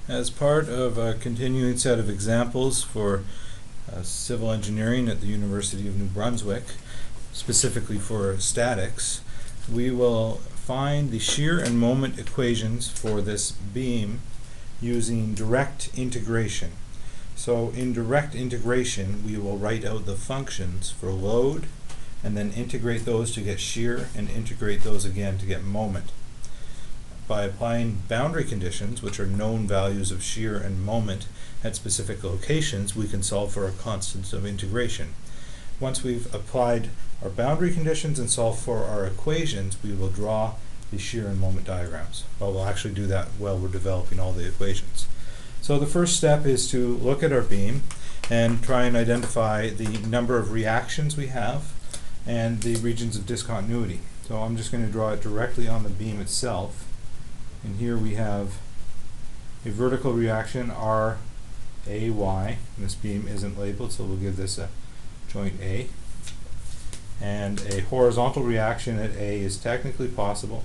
As part of a continuing set of examples for civil engineering at the University of New Brunswick, specifically for statics, we will find the shear and moment equations for this beam using direct integration. So in direct integration, we will write out the functions for load and then integrate those to get shear and integrate those again to get moment. By applying boundary conditions, which are known values of shear and moment at specific locations, we can solve for our constants of integration. Once we've applied our boundary conditions and solved for our equations, we will draw the shear and moment diagrams. Well, we'll actually do that while we're developing all the equations. So the first step is to look at our beam and try and identify the number of reactions we have and the regions of discontinuity. So I'm just going to draw it directly on the beam itself. And here we have a vertical reaction RAY. This beam isn't labeled, so we'll give this a joint A. And a horizontal reaction at A is technically possible.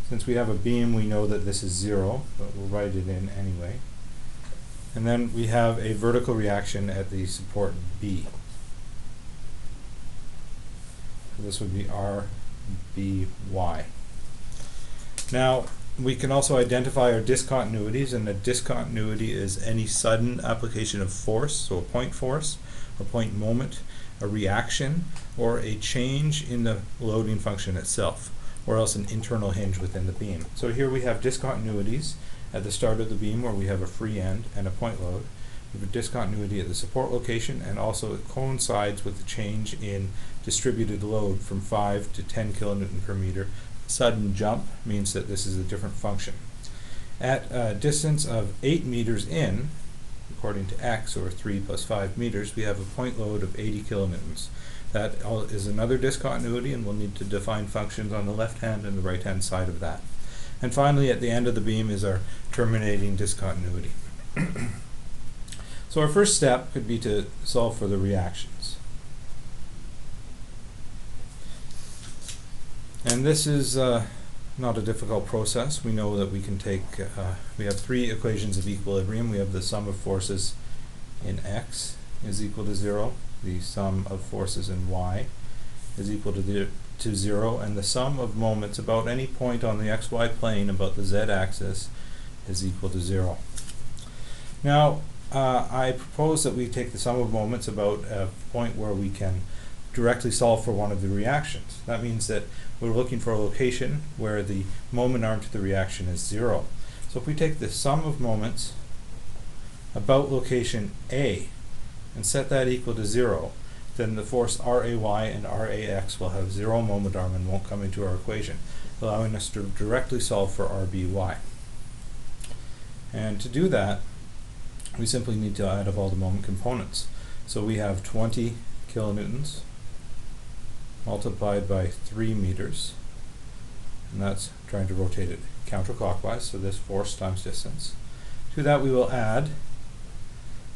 Since we have a beam, we know that this is 0, but we'll write it in anyway. And then we have a vertical reaction at the support B. So this would be RBY. Now, we can also identify our discontinuities, and a discontinuity is any sudden application of force, so a point force, a point moment, a reaction, or a change in the loading function itself, or else an internal hinge within the beam. So here we have discontinuities at the start of the beam where we have a free end and a point load. We have a discontinuity at the support location, and also it coincides with the change in distributed load from 5 to 10 kilonewton per meter. Sudden jump means that this is a different function. At a distance of 8 meters in, according to x, or 3 plus 5 meters, we have a point load of 80 kilonewtons. That is another discontinuity, and we'll need to define functions on the left hand and the right hand side of that. And finally, at the end of the beam is our terminating discontinuity. So our first step could be to solve for the reactions. And this is not a difficult process. We know that we can take, we have 3 equations of equilibrium. We have the sum of forces in x is equal to 0, the sum of forces in y is equal to 0, and the sum of moments about any point on the xy plane about the z-axis is equal to 0. Now, I propose that we take the sum of moments about a point where we can directly solve for one of the reactions. That means that we're looking for a location where the moment arm to the reaction is 0. So if we take the sum of moments about location A and set that equal to 0, then the force RAY and RAX will have 0 moment arm and won't come into our equation, allowing us to directly solve for RBY. And to do that, we simply need to add up all the moment components. So we have 20 kilonewtons multiplied by 3 meters, and that's trying to rotate it counterclockwise, so this force times distance. To that we will add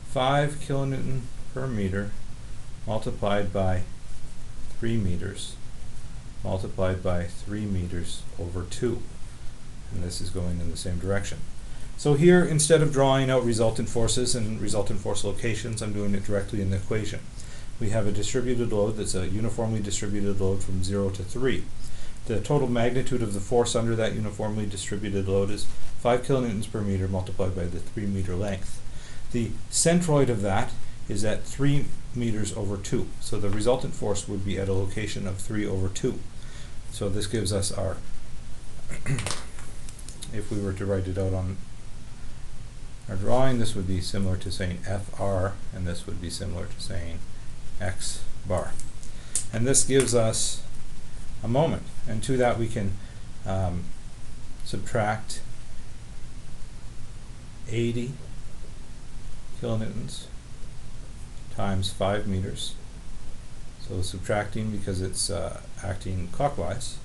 5 kilonewton per meter multiplied by 3 meters multiplied by 3 meters over 2, and this is going in the same direction. So here, instead of drawing out resultant forces and resultant force locations, I'm doing it directly in the equation. We have a distributed load that's a uniformly distributed load from 0 to 3. The total magnitude of the force under that uniformly distributed load is 5 kilonewtons per meter multiplied by the 3 meter length. The centroid of that is at 3 meters over 2. So the resultant force would be at a location of 3 over 2. So this gives us our, if we were to write it out on our drawing, this would be similar to saying FR, and this would be similar to saying X bar. And this gives us a moment, and to that we can subtract 80 kilonewtons times 5 meters. So subtracting because it's acting clockwise,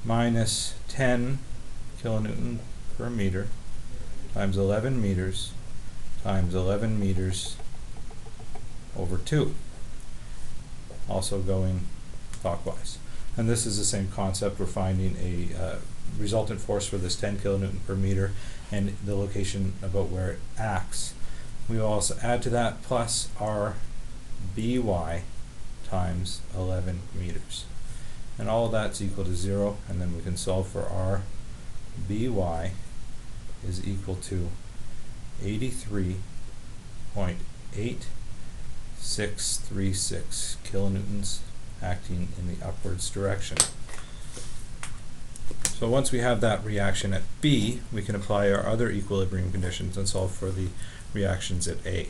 minus 10 kilonewton per meter times 11 meters times 11 meters over 2, also going clockwise. And this is the same concept. We're finding a resultant force for this 10 kilonewton per meter and the location about where it acts. We will also add to that plus our By times 11 meters. And all of that's equal to 0, and then we can solve for our By is equal to 83.8636 kilonewtons acting in the upwards direction. So once we have that reaction at B, we can apply our other equilibrium conditions and solve for the reactions at A.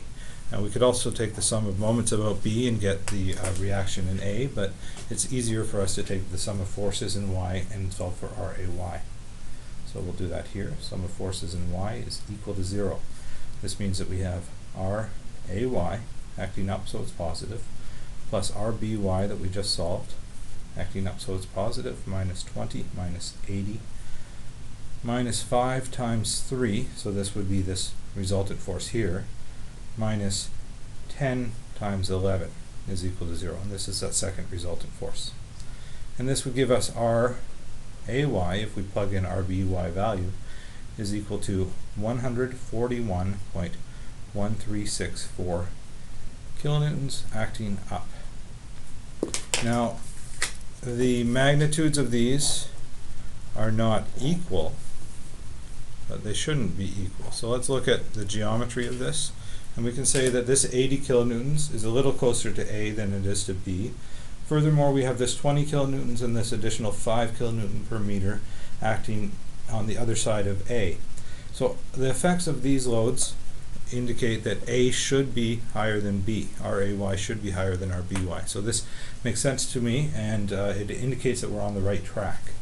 Now we could also take the sum of moments about B and get the reaction in A, but it's easier for us to take the sum of forces in Y and solve for RAY. So we'll do that here. Sum of forces in Y is equal to 0. This means that we have RAY acting up so it's positive, plus RBY that we just solved, acting up so it's positive, minus 20 minus 80, minus 5 times 3, so this would be this resultant force here, minus 10 times 11 is equal to 0, and this is that second resultant force. And this would give us RAY, if we plug in RBY value, is equal to 141.1364 kilonewtons acting up. Now, the magnitudes of these are not equal, but they shouldn't be equal. So let's look at the geometry of this, and we can say that this 80 kilonewtons is a little closer to A than it is to B. Furthermore, we have this 20 kilonewtons and this additional 5 kilonewton per meter acting on the other side of A. So the effects of these loads indicate that A should be higher than B. RAY should be higher than RBY. So this makes sense to me, and it indicates that we're on the right track.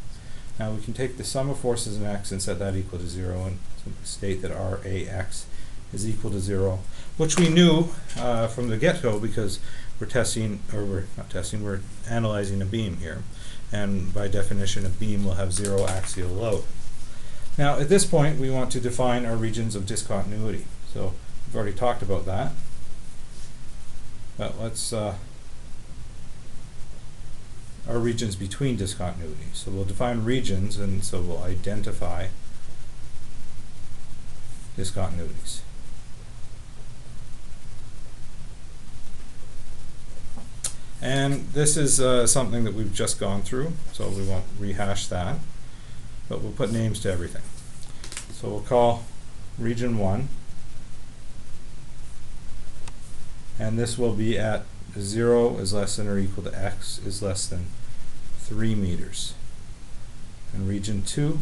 Now we can take the sum of forces in X and set that equal to 0 and state that RAX is equal to 0, which we knew from the get-go because we're testing, or we're not testing, we're analyzing a beam here. And by definition, a beam will have 0 axial load. Now at this point we want to define our regions of discontinuity. So we've already talked about that, but let's our regions between discontinuities. So we'll define regions, and so we'll identify discontinuities. And this is something that we've just gone through, so we won't rehash that, but we'll put names to everything. So we'll call region 1, and this will be at 0 is less than or equal to X is less than 3 meters. And region 2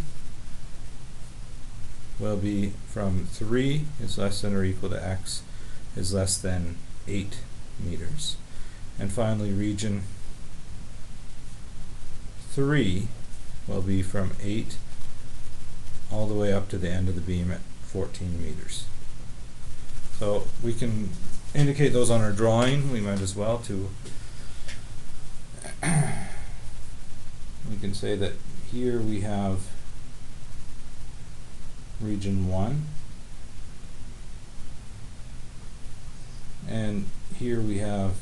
will be from 3 is less than or equal to X is less than 8 meters. And finally, region 3 will be from 8 all the way up to the end of the beam at 14 meters. So we can indicate those on our drawing. We might as well to we can say that here we have region 1, and here we have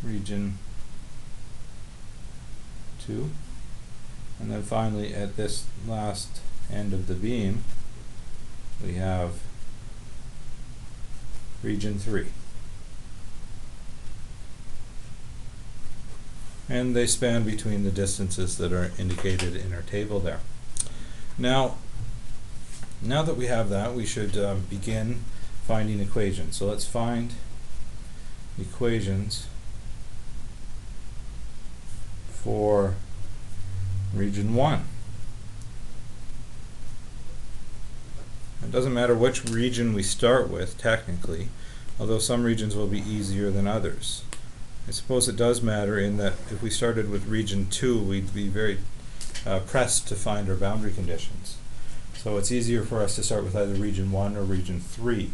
region 2, and then finally at this last end of the beam we have region 3. And they span between the distances that are indicated in our table there. Now that we have that, we should begin finding equations. So let's find equations for region 1. It doesn't matter which region we start with, technically, although some regions will be easier than others. I suppose it does matter in that if we started with region 2, we'd be very pressed to find our boundary conditions. So it's easier for us to start with either region 1 or region 3,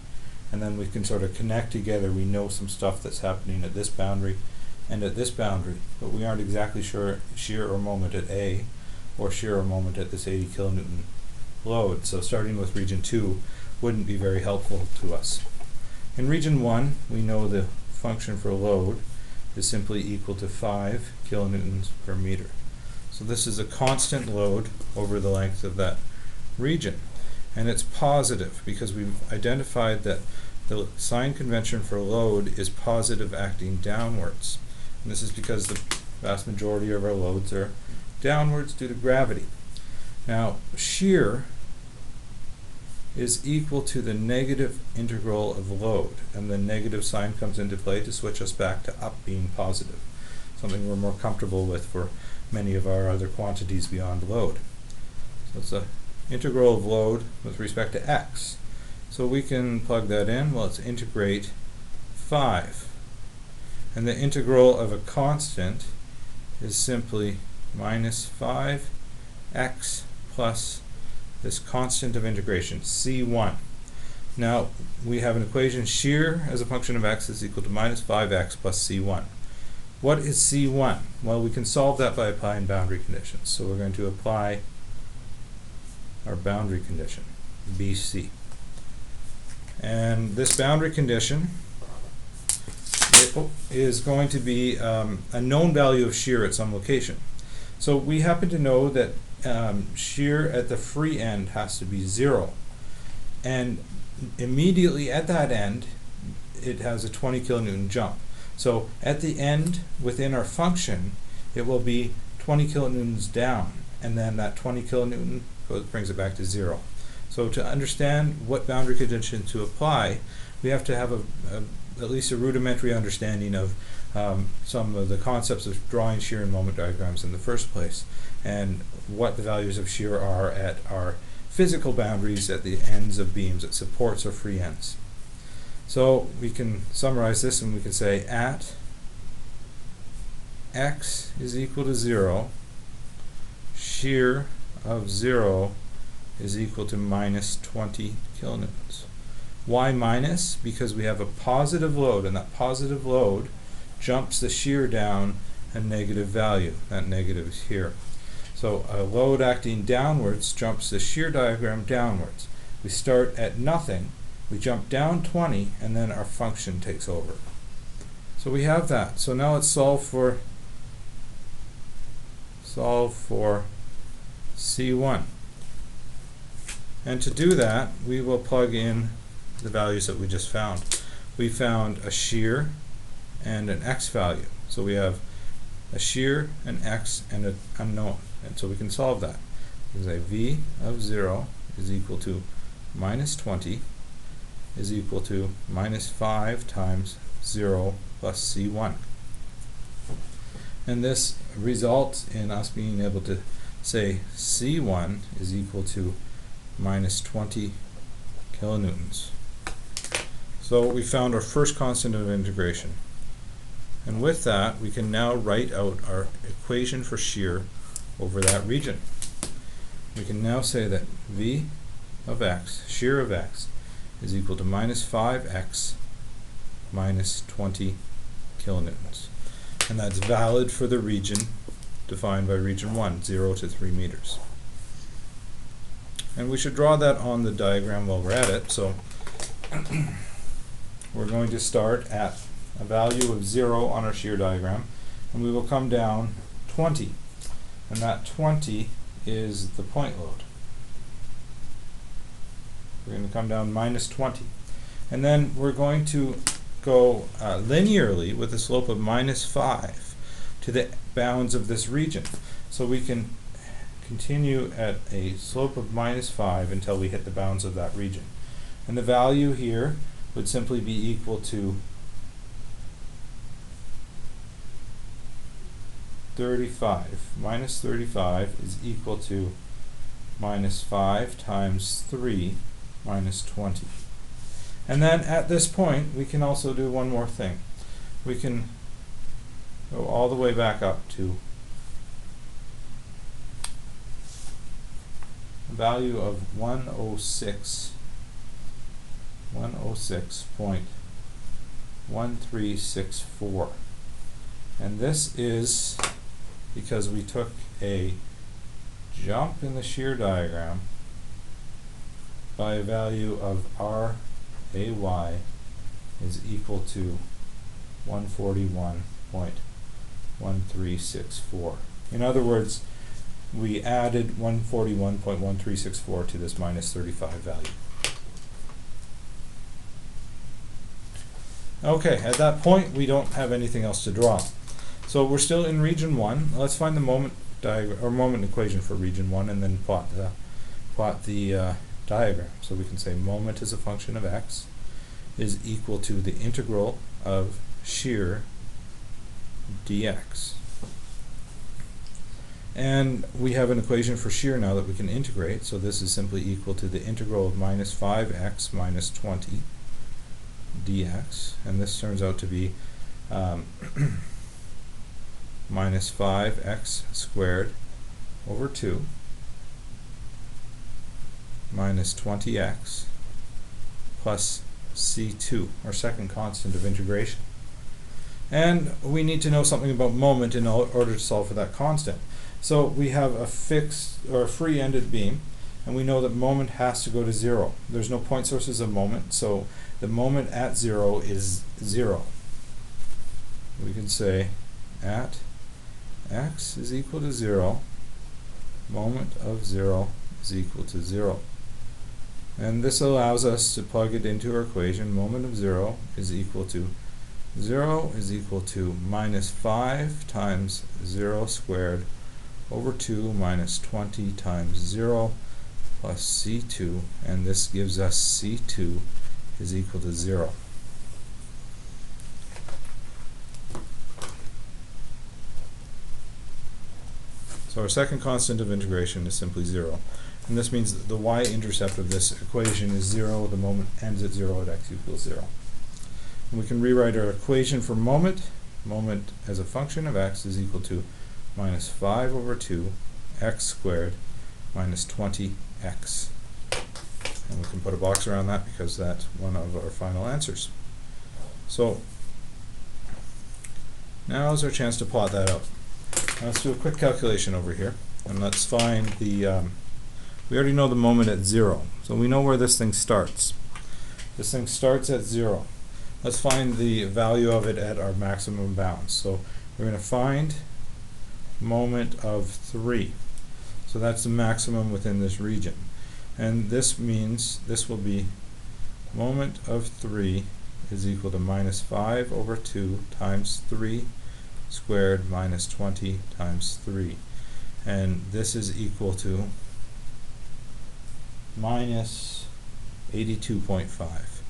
and then we can sort of connect together. We know some stuff that's happening at this boundary and at this boundary, but we aren't exactly sure shear or moment at A or shear or moment at this 80 kilonewton load. So starting with region 2 wouldn't be very helpful to us. In region 1, we know the function for load is simply equal to 5 kilonewtons per meter. So this is a constant load over the length of that region. And it's positive because we've identified that the sign convention for load is positive acting downwards. And this is because the vast majority of our loads are downwards due to gravity. Now, shear is equal to the negative integral of load, and the negative sign comes into play to switch us back to up being positive, something we're more comfortable with for many of our other quantities beyond load. So it's the integral of load with respect to x. So we can plug that in. Well, let's integrate 5. And the integral of a constant is simply minus 5x plus this constant of integration, c1. Now, we have an equation, shear as a function of x is equal to minus 5x plus c1. What is c1? Well, we can solve that by applying boundary conditions. So we're going to apply our boundary condition, BC. And this boundary condition is going to be a known value of shear at some location. So we happen to know that shear at the free end has to be 0. And immediately at that end, it has a 20 kilonewton jump. So at the end within our function, it will be 20 kilonewtons down, and then that 20 kilonewton brings it back to 0. So to understand what boundary condition to apply, we have to have at least a rudimentary understanding of some of the concepts of drawing shear and moment diagrams in the first place, and what the values of shear are at our physical boundaries at the ends of beams, at supports or free ends. So we can summarize this and we can say at x is equal to 0, shear of 0 is equal to minus 20 kilonewtons. Why minus? Because we have a positive load, and that positive load jumps the shear down a negative value. That negative is here. So a load acting downwards jumps the shear diagram downwards. We start at nothing, we jump down 20, and then our function takes over. So we have that. So now let's solve for C1. And to do that, we will plug in the values that we just found. We found a shear and an x value. So we have a shear, an x, and an unknown. And so we can solve that. We say v of 0 is equal to minus 20 is equal to minus 5 times 0 plus c1. And this results in us being able to say c1 is equal to minus 20 kilonewtons. So we found our first constant of integration. And with that, we can now write out our equation for shear over that region. We can now say that v of x, shear of x, is equal to minus 5x minus 20 kilonewtons. And that's valid for the region defined by region 1, 0 to 3 meters. And we should draw that on the diagram while we're at it. So we're going to start at a value of 0 on our shear diagram, and we will come down 20. And that 20 is the point load. We're going to come down minus 20. And then we're going to go linearly with a slope of minus 5 to the bounds of this region. So we can continue at a slope of minus 5 until we hit the bounds of that region. And the value here would simply be equal to 35. Minus 35 is equal to minus 5 times 3 minus 20. And then at this point, we can also do one more thing. We can go all the way back up to a value of 106.1364. And this is because we took a jump in the shear diagram by a value of RAY is equal to 141 141.1364. In other words, we added 141.1364 to this minus 35 value. Okay, at that point we don't have anything else to draw. So we're still in region 1. Let's find the moment diagram or moment equation for region 1 and then plot the diagram. So we can say moment as a function of x is equal to the integral of shear dx. And we have an equation for shear now that we can integrate, so this is simply equal to the integral of minus 5x minus 20 dx, and this turns out to be minus 5x squared over 2 minus 20x plus c2, our second constant of integration. And we need to know something about moment in order to solve for that constant. So we have a fixed or a free-ended beam, and we know that moment has to go to 0. There's no point sources of moment, so the moment at 0 is 0. We can say at x is equal to 0, moment of 0 is equal to 0. And this allows us to plug it into our equation. Moment of 0 is equal to minus 5 times 0 squared over 2 minus 20 times 0 plus c2, and this gives us c2 is equal to 0. So our second constant of integration is simply 0. And this means that the y-intercept of this equation is 0. The moment ends at 0 at x equals 0. And we can rewrite our equation for moment. Moment as a function of x is equal to minus 5 over 2 x squared minus 20x. And we can put a box around that because that's one of our final answers. So now is our chance to plot that out. Now let's do a quick calculation over here, and let's find the we already know the moment at 0, so we know where this thing starts. This thing starts at 0. Let's find the value of it at our maximum bounds. So we're going to find moment of 3. So that's the maximum within this region. And this means this will be moment of 3 is equal to minus 5 over 2 times 3 squared minus 20 times 3. And this is equal to minus 82.5.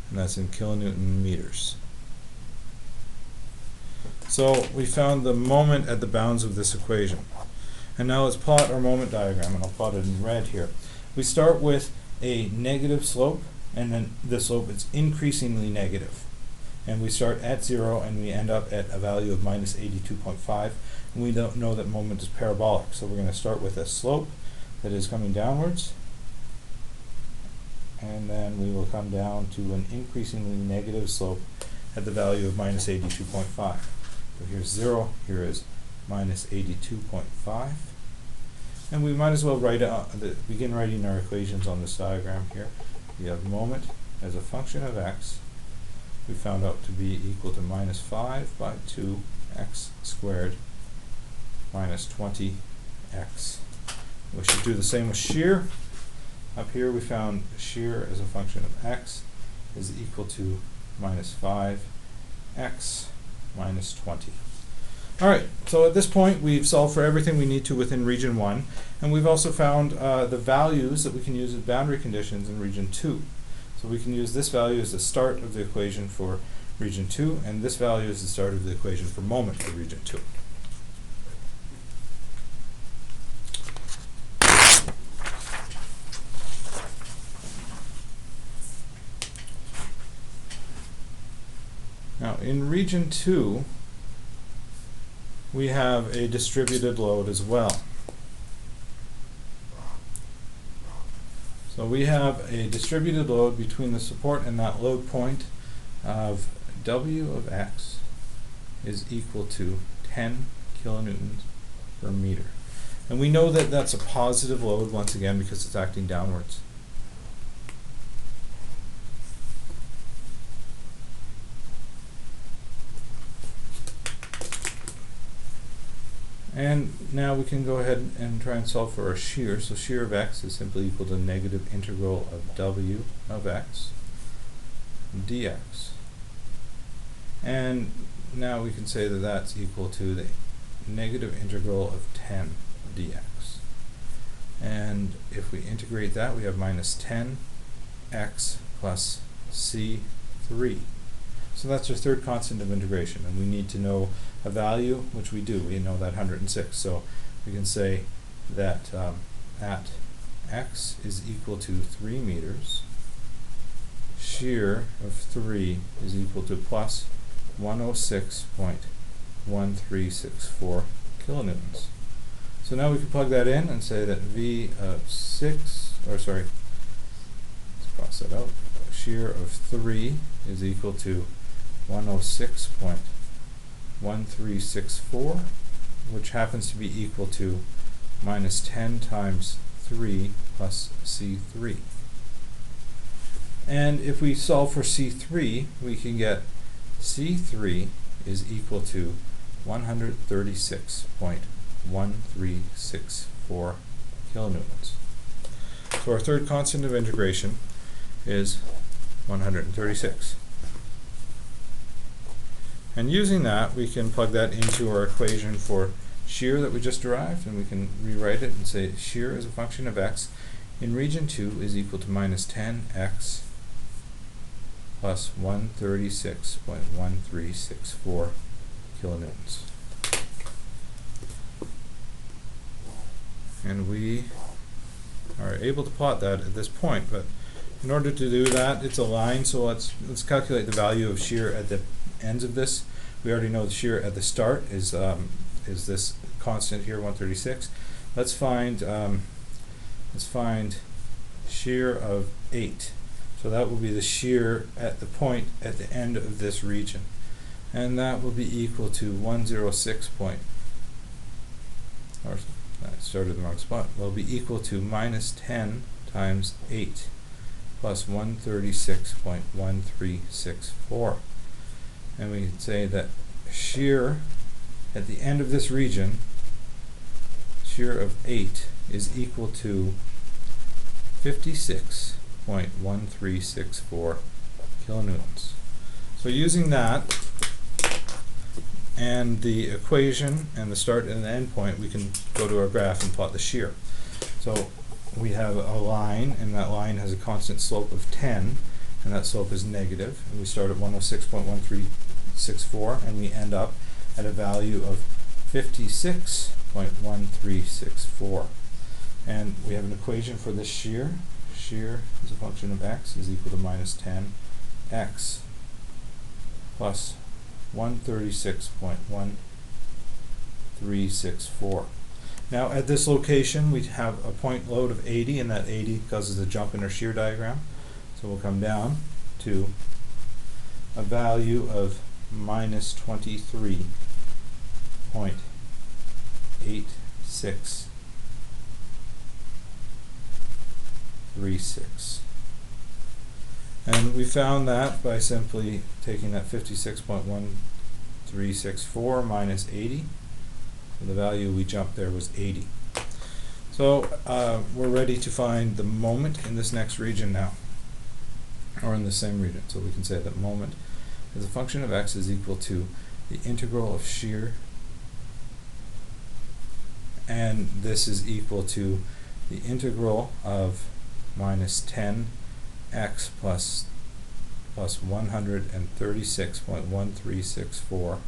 And that's in kilonewton meters. So we found the moment at the bounds of this equation. And now let's plot our moment diagram, and I'll plot it in red here. We start with a negative slope, and then the slope is increasingly negative. And we start at 0 and we end up at a value of minus 82.5. And we don't know that moment is parabolic, so we're going to start with a slope that is coming downwards, and then we will come down to an increasingly negative slope at the value of minus 82.5. So here's 0, here is minus 82.5. And we might as well begin writing our equations on this diagram here. We have moment as a function of x. We found out to be equal to minus 5 by 2x squared minus 20x. We should do the same with shear. Up here we found shear as a function of x is equal to minus 5x minus 20. Alright, so at this point we've solved for everything we need to within region 1, and we've also found the values that we can use as boundary conditions in region 2. So we can use this value as the start of the equation for region 2, and this value is the start of the equation for moment for region 2. Now in region 2 we have a distributed load as well. So we have a distributed load between the support and that load point of W of x is equal to 10 kilonewtons per meter. And we know that that's a positive load once again because it's acting downwards. And now we can go ahead and try and solve for our shear. So shear of x is simply equal to negative integral of w of x dx. And now we can say that that's equal to the negative integral of 10 dx. And if we integrate that, we have minus 10x plus c3. So that's our third constant of integration, and we need to know a value, which we do. We know that 106. So we can say that at x is equal to 3 meters, shear of 3 is equal to plus 106.1364 kilonewtons. So now we can plug that in and say that V of 6, or sorry, let's cross that out. Shear of 3 is equal to 106.1364, which happens to be equal to minus 10 times 3 plus C3. And if we solve for C3, we can get C3 is equal to 136.1364 kilonewtons. So our third constant of integration is 136. And using that, we can plug that into our equation for shear that we just derived, and we can rewrite it and say shear as a function of x in region 2 is equal to minus 10x plus 136.1364 kilonewtons. And we are able to plot that at this point, but in order to do that, it's a line, so let's calculate the value of shear at the ends of this. We already know the shear at the start is this constant here, 136. Let's find shear of 8. So that will be the shear at the point at the end of this region, and that will be equal to 106 point. Or I started in the wrong spot. Will be equal to minus 10 times 8 plus 136.1364. And we can say that shear at the end of this region, shear of 8, is equal to 56.1364 kilonewtons. So using that and the equation and the start and the end point, we can go to our graph and plot the shear. So we have a line, and that line has a constant slope of 10, and that slope is negative, and we start at 106.1364, and we end up at a value of 56.1364. And we have an equation for this shear. Shear as a function of x is equal to minus 10x plus 136.1364. Now at this location we have a point load of 80, and that 80 causes a jump in our shear diagram. So we'll come down to a value of minus 23.8636. And we found that by simply taking that 56.1364 minus 80. And the value we jumped there was 80. So we're ready to find the moment in this next region now, or in the same region. So we can say that moment as a function of x is equal to the integral of shear, and this is equal to the integral of minus 10x plus 136.1364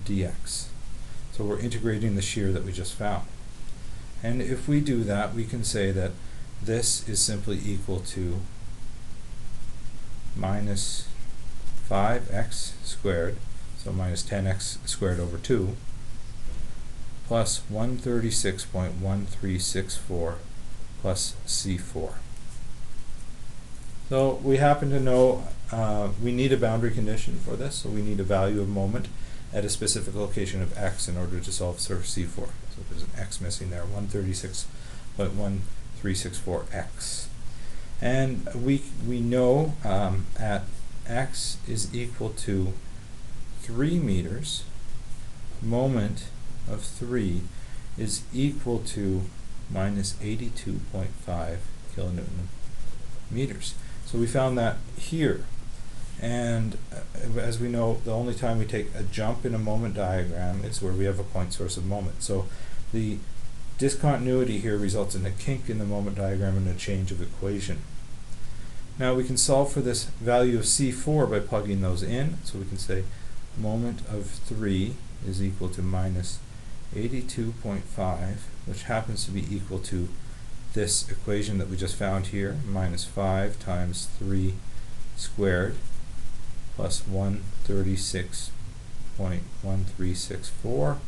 dx. So we're integrating the shear that we just found. And if we do that, we can say that this is simply equal to minus 5x squared, so minus 10x squared over 2, plus 136.1364 plus C4. So we happen to know we need a boundary condition for this, so we need a value of moment at a specific location of x in order to solve for C4. So there's an x missing there, 136.1364x. And we know at x is equal to 3 meters, moment of 3 is equal to minus 82.5 kilonewton meters. So we found that here. And as we know, the only time we take a jump in a moment diagram is where we have a point source of moment. So the discontinuity here results in a kink in the moment diagram and a change of equation. Now we can solve for this value of C4 by plugging those in. So we can say moment of 3 is equal to minus 82.5, which happens to be equal to this equation that we just found here, minus 5 times 3 squared plus 136.1364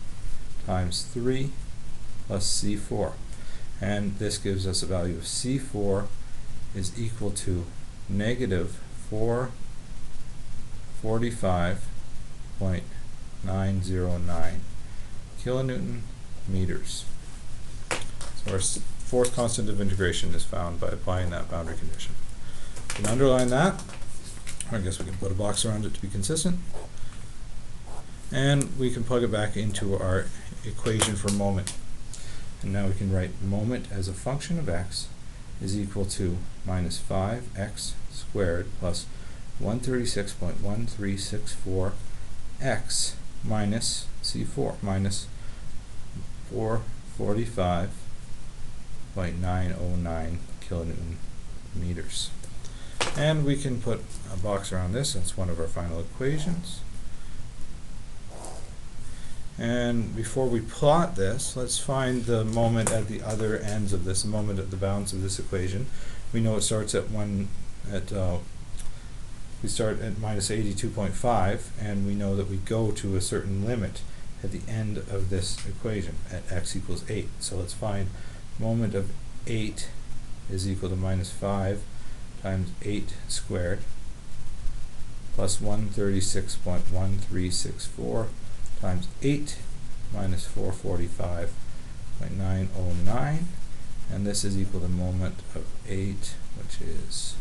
times 3 plus C4. And this gives us a value of C4 is equal to negative 445.909 kilonewton meters. So our fourth constant of integration is found by applying that boundary condition. We can underline that, or I guess we can put a box around it to be consistent, and we can plug it back into our equation for moment. And now we can write moment as a function of x is equal to minus 5x squared plus 136.1364 x minus C4 minus 445.909 kilonewton meters. And we can put a box around this. That's one of our final equations. And before we plot this, let's find the moment at the other ends of this, moment at the bounds of this equation. We know it starts at we start at minus 82.5, and we know that we go to a certain limit at the end of this equation at x equals 8. So let's find moment of 8 is equal to minus 5 times 8 squared plus 136.1364 times 8 minus 445.909, and this is equal to moment of 8, which is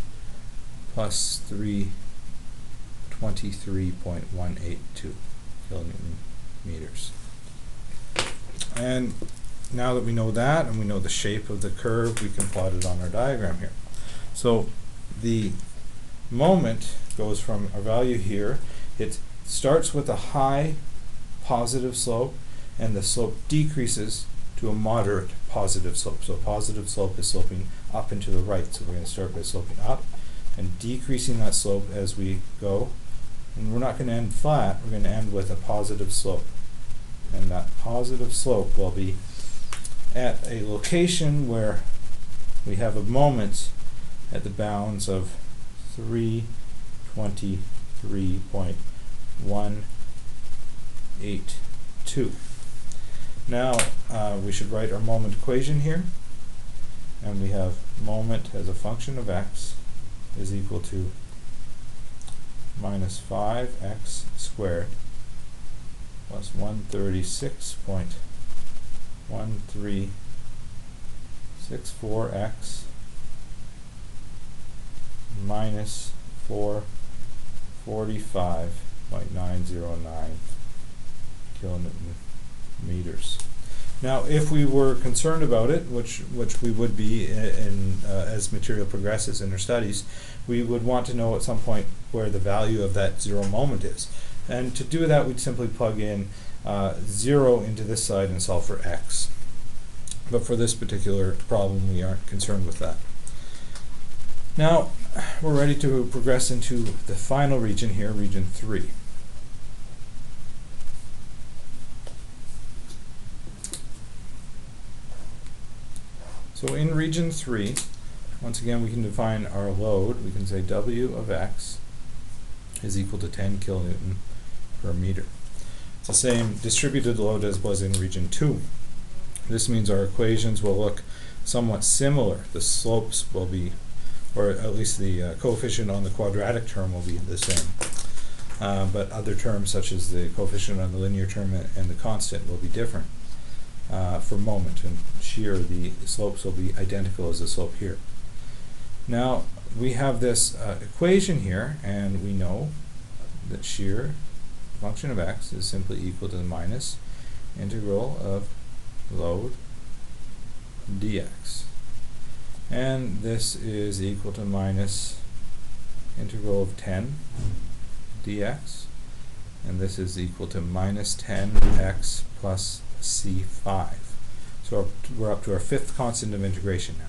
plus 323.182 kilonewton meters. And now that we know that and we know the shape of the curve, we can plot it on our diagram here. So the moment goes from a value here. It starts with a high positive slope, and the slope decreases to a moderate positive slope. So positive slope is sloping up and to the right. So we're going to start by sloping up and decreasing that slope as we go. And we're not going to end flat. We're going to end with a positive slope. And that positive slope will be at a location where we have a moment at the bounds of 323.182. Now we should write our moment equation here, and we have moment as a function of x is equal to minus 5x squared plus 136.1364x minus 445.909 kilonewton meters. Now, if we were concerned about it, which we would be as material progresses in our studies, we would want to know at some point where the value of that zero moment is. And to do that, we'd simply plug in 0 into this side and solve for x. But for this particular problem, we aren't concerned with that. Now, we're ready to progress into the final region here, region 3. So in region 3, once again, we can define our load. We can say W of x is equal to 10 kilonewton per meter. It's the same distributed load as was in region 2. This means our equations will look somewhat similar. The slopes will be, or at least the coefficient on the quadratic term will be the same. But other terms such as the coefficient on the linear term and the constant will be different. For moment and shear, the slopes will be identical as the slope here. Now we have this equation here, and we know that shear function of x is simply equal to the minus integral of load dx. And this is equal to minus integral of 10 dx. And this is equal to minus 10x plus c5. So we're up to our fifth constant of integration now.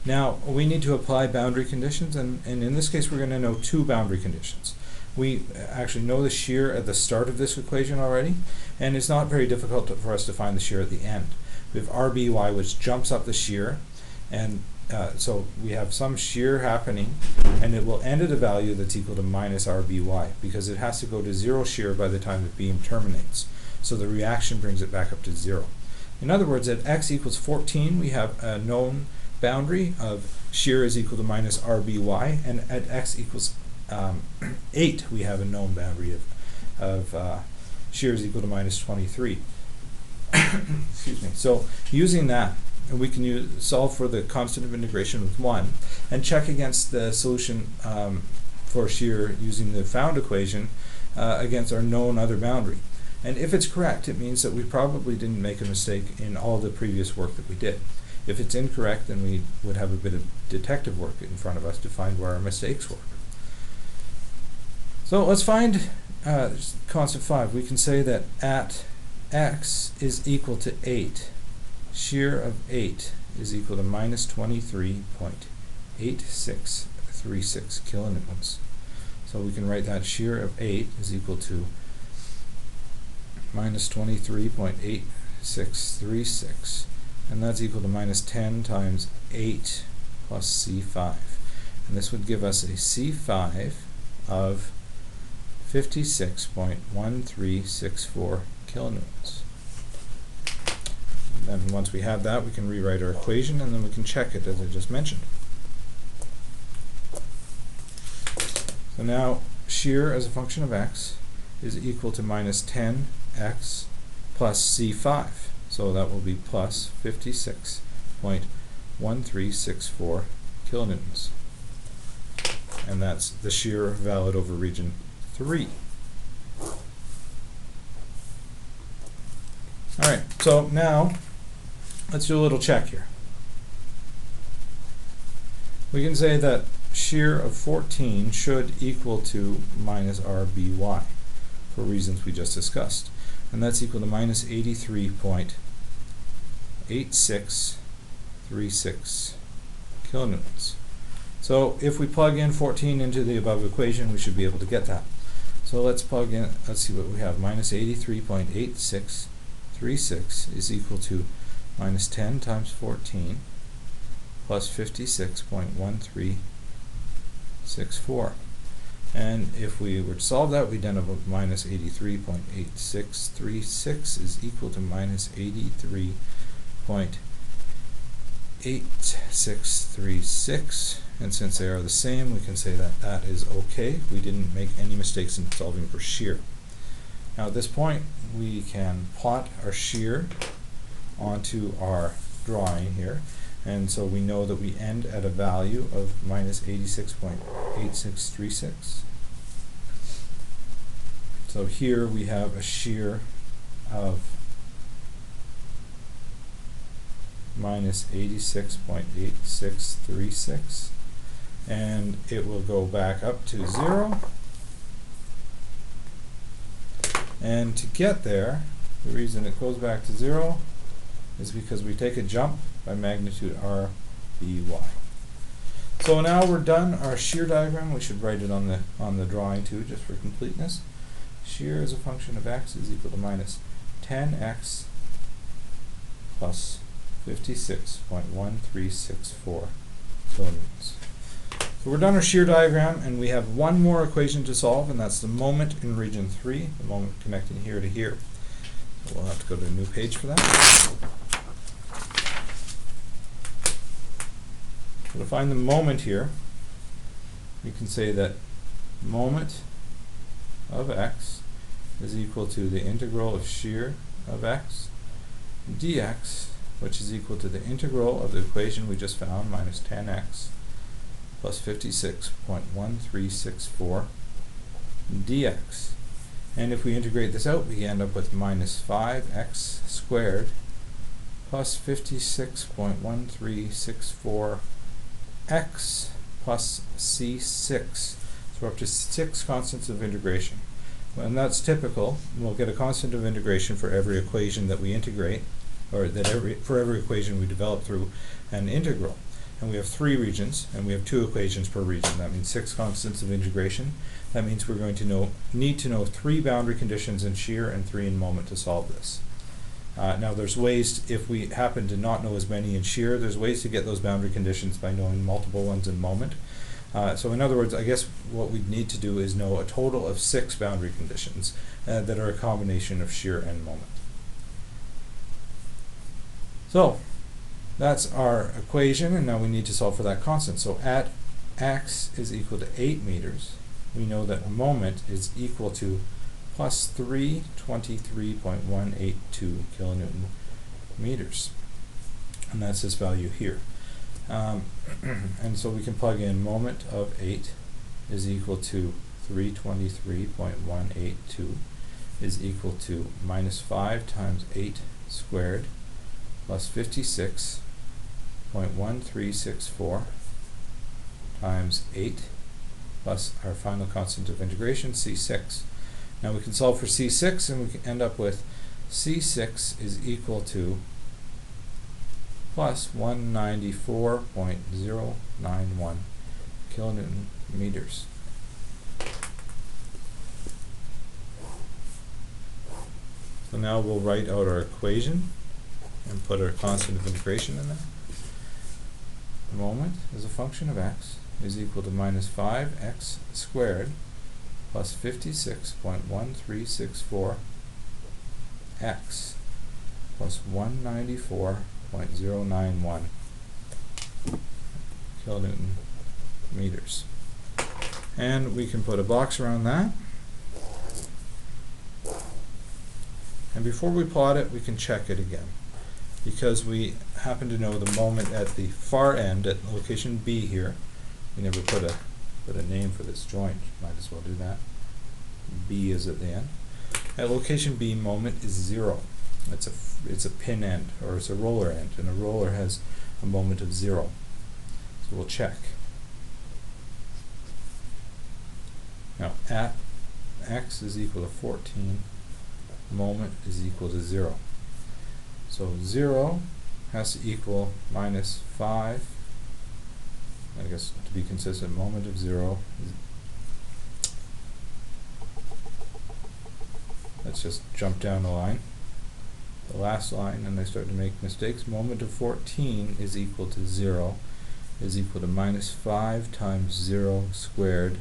Now we need to apply boundary conditions, and in this case we're going to know two boundary conditions. We actually know the shear at the start of this equation already, and it's not very difficult for us to find the shear at the end. We have RBY, which jumps up the shear, and so we have some shear happening, and it will end at a value that's equal to minus RBY, because it has to go to zero shear by the time the beam terminates. So the reaction brings it back up to 0. In other words, at x equals 14, we have a known boundary of shear is equal to minus RBY, and at x equals 8, we have a known boundary of shear is equal to minus 23. Excuse me. So using that, we can solve for the constant of integration with 1 and check against the solution for shear using the found equation against our known other boundary. And if it's correct, it means that we probably didn't make a mistake in all the previous work that we did. If it's incorrect, then we would have a bit of detective work in front of us to find where our mistakes were. So let's find constant 5. We can say that at x is equal to 8, shear of 8 is equal to minus 23.8636 kilonewtons. So we can write that shear of 8 is equal to minus 23.8636, and that's equal to minus 10 times 8 plus C5. And this would give us a C5 of 56.1364 kilonewtons. And then once we have that, we can rewrite our equation, and then we can check it as I just mentioned. So now shear as a function of x is equal to minus 10x plus C5. So that will be plus 56.1364 kilonewtons. And that's the shear valid over region 3. Alright, so now let's do a little check here. We can say that shear of 14 should equal to minus RBY for reasons we just discussed. And that's equal to minus 83.8636 kilonewtons. So if we plug in 14 into the above equation, we should be able to get that. So let's plug in, let's see what we have. Minus 83.8636 is equal to minus 10 times 14 plus 56.1364. And if we were to solve that, we'd end up with minus 83.8636 is equal to minus 83.8636. And since they are the same, we can say that that is okay. We didn't make any mistakes in solving for shear. Now at this point, we can plot our shear onto our drawing here. And so we know that we end at a value of minus 86.8636. So here we have a shear of minus 86.8636, and it will go back up to 0. And to get there, the reason it goes back to 0 is because we take a jump by magnitude RBY. So now we're done our shear diagram. We should write it on the drawing too, just for completeness. Shear as a function of x is equal to minus 10x plus 56.1364 kilonewtons. So we're done our shear diagram, and we have one more equation to solve, and that's the moment in region 3, the moment connecting here to here. So we'll have to go to a new page for that. So to find the moment here, we can say that moment of x is equal to the integral of shear of x dx, which is equal to the integral of the equation we just found, minus 10x plus 56.1364 dx. And if we integrate this out, we end up with minus 5x squared plus 56.1364x plus C6. So we're up to 6 constants of integration. And that's typical. We'll get a constant of integration for every equation that we integrate, or for every equation we develop through an integral. And we have 3 regions, and we have 2 equations per region. That means 6 constants of integration. That means we're going to need to know 3 boundary conditions in shear and 3 in moment to solve this. Now there's ways, if we happen to not know as many in shear, there's ways to get those boundary conditions by knowing multiple ones in moment. So in other words, I guess what we'd need to do is know a total of 6 boundary conditions that are a combination of shear and moment. So that's our equation, and now we need to solve for that constant. So at x is equal to 8 meters, we know that moment is equal to plus 323.182 kilonewton meters. And that's this value here. And so we can plug in moment of 8 is equal to 323.182 is equal to minus 5 times 8 squared plus 56.1364 times 8 plus our final constant of integration, C6. Now we can solve for C6, and we can end up with C6 is equal to plus 194.091 kilonewton meters. So now we'll write out our equation and put our constant of integration in there. Moment as a function of x is equal to minus 5x squared plus 56.1364 x plus 194.091 kilonewton meters. And we can put a box around that. And before we plot it, we can check it again, because we happen to know the moment at the far end at location B here. We never put a name for this joint. Might as well do that. B is at the end. At location B, moment is 0. It's a pin end, or it's a roller end, and a roller has a moment of 0. So we'll check. Now at x is equal to 14, moment is equal to 0. So 0 has to equal minus 5. I guess to be consistent, moment of 0. Let's just jump down the line. The last line, and I start to make mistakes. Moment of 14 is equal to 0, is equal to minus 5 times 0 squared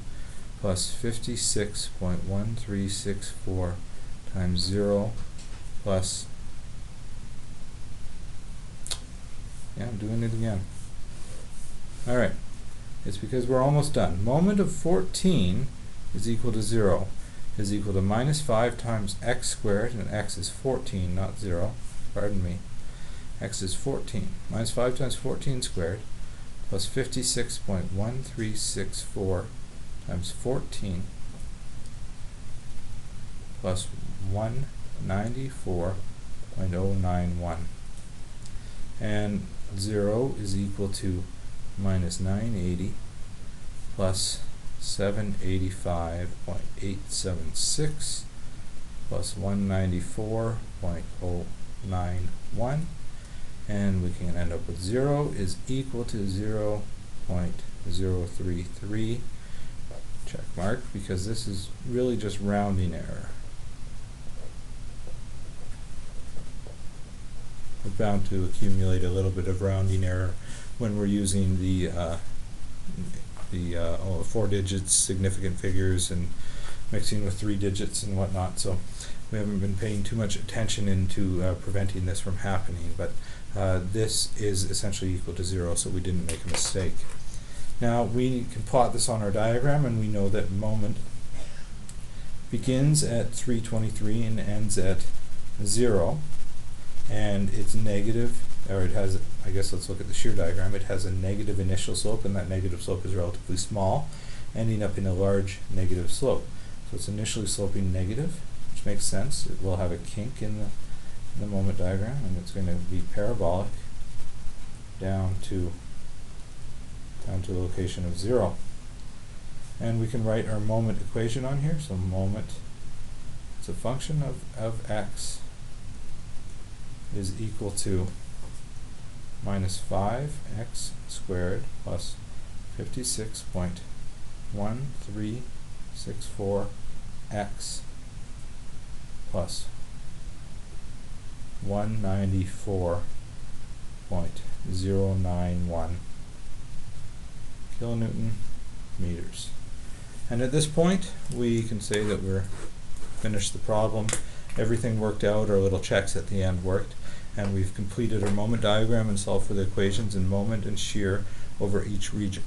plus 56.1364 times 0 plus, yeah, I'm doing it again. Alright, it's because we're almost done. Moment of 14 is equal to 0, is equal to minus 5 times x squared, and x is 14, not 0, pardon me. X is 14. Minus 5 times 14 squared plus 56.1364 times 14 plus 194.091. And 0 is equal to minus 980 plus 785.876 plus 194.091, and we can end up with 0 is equal to 0.033, check mark, because this is really just rounding error. We're bound to accumulate a little bit of rounding error when we're using the 4 digits, significant figures, and mixing with 3 digits and whatnot. So we haven't been paying too much attention into preventing this from happening, but this is essentially equal to 0, so we didn't make a mistake. Now we can plot this on our diagram, and we know that moment begins at 323 and ends at 0, and it's negative, or it has, I guess let's look at the shear diagram. It has a negative initial slope, and that negative slope is relatively small, ending up in a large negative slope. So it's initially sloping negative, which makes sense. It will have a kink in the moment diagram, and it's going to be parabolic down to the location of 0. And we can write our moment equation on here. So moment, it's a function of x, is equal to minus 5x squared plus 56.1364x plus 194.091 kilonewton meters. And at this point, we can say that we're finished the problem. Everything worked out, our little checks at the end worked, and we've completed our moment diagram and solved for the equations in moment and shear over each region.